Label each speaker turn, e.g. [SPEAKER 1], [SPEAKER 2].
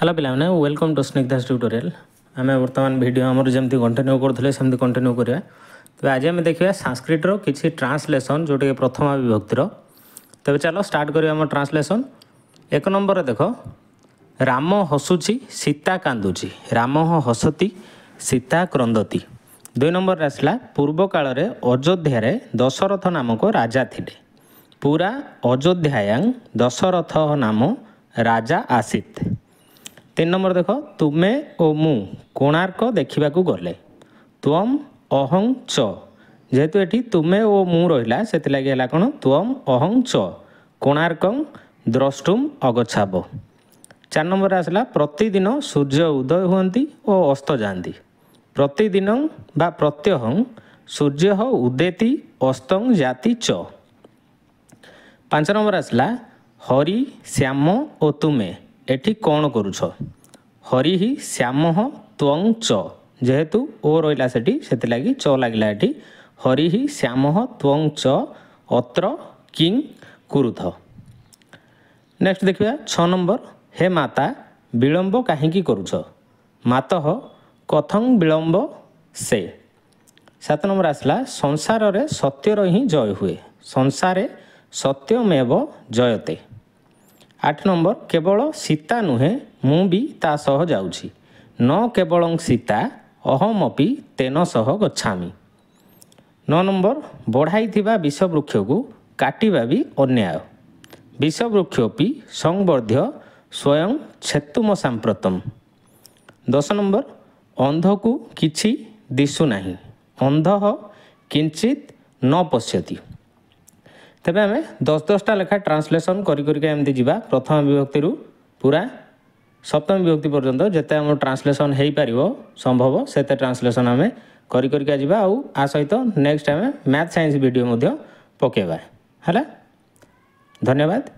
[SPEAKER 1] Hello पिलाने welcome to स्निग्धास tutorial आम बर्तमान वीडियो आमर जमी कंटिन्यू करते सेमती कंटिन्यू करा। तो आज आम देखा संस्कृत किसी ट्रांसलेसन जोटा कि प्रथम विभक्तिर। तेज चलो स्टार्ट करिए ट्रांसलेसन। एक नंबर देख राम हसुची सीता कांदुची, राम हसती सीता क्रंदती। 2 नंबर आसला पूर्व काल रे अयोध्या दशरथ नामक राजा थिले, पूरा अयोध्यायां दशरथ नाम राजा आसीत। 3 नंबर देख तुमे ओ मु कोणार्क देखा गले, त्वम अहं च, जेहेतु ये तुमे ओ मु रहा से कौन त्वम अहं च कोणार्कं द्रष्टुम अगछाब। 4 नंबर आसला प्रतिदिन सूर्य उदय हुंती और अस्त जाती, प्रतिदिन बा प्रत्यहं सूर्य उदेति अस्तं जाति च। 5 नंबर आसला हरि श्याम ओ तुमे एठी कौन करुछ, हरि ही श्याम त्वं च, जेहेतु ओ रहा से लगी च लगे एठी हरि ही श्याम त्वं च अत्र किं कुरुथ। नेक्स्ट देखिए 6 नंबर हे माता विलंब काहींकी करुछ, मातः कथं विलंब से। 7 नंबर आसला संसार रे सत्यर ही जय हुए, संसारे सत्यमेव जयते। 8 नंबर केवल सीता नुहे मु भी ता सह जाउछि, न केवलं सीता अहमपि तेन सह गच्छामि। 9 नंबर बढ़ाई थिबा विषवृक्ष को काटिबा भी अन्याय, विषवृक्षपि संवर्ध्य स्वयं छेतुम सांप्रतम। 10 नंबर अंध को किछि दिशु नाही, अंधः किंचित न पश्यति। तेबे आम 10-10टा लेखा ट्रांसलेसन करी जीवा प्रथम विभक्ति पूरा सप्तम विभक्ति पर्यंत जिते आम ट्रांसलेसन हो पार संभव से ट्रांसलेसन आम करी जीवा। आ सहित नेक्स्ट आम मैथ साइंस वीडियो पकेबा है। धन्यवाद।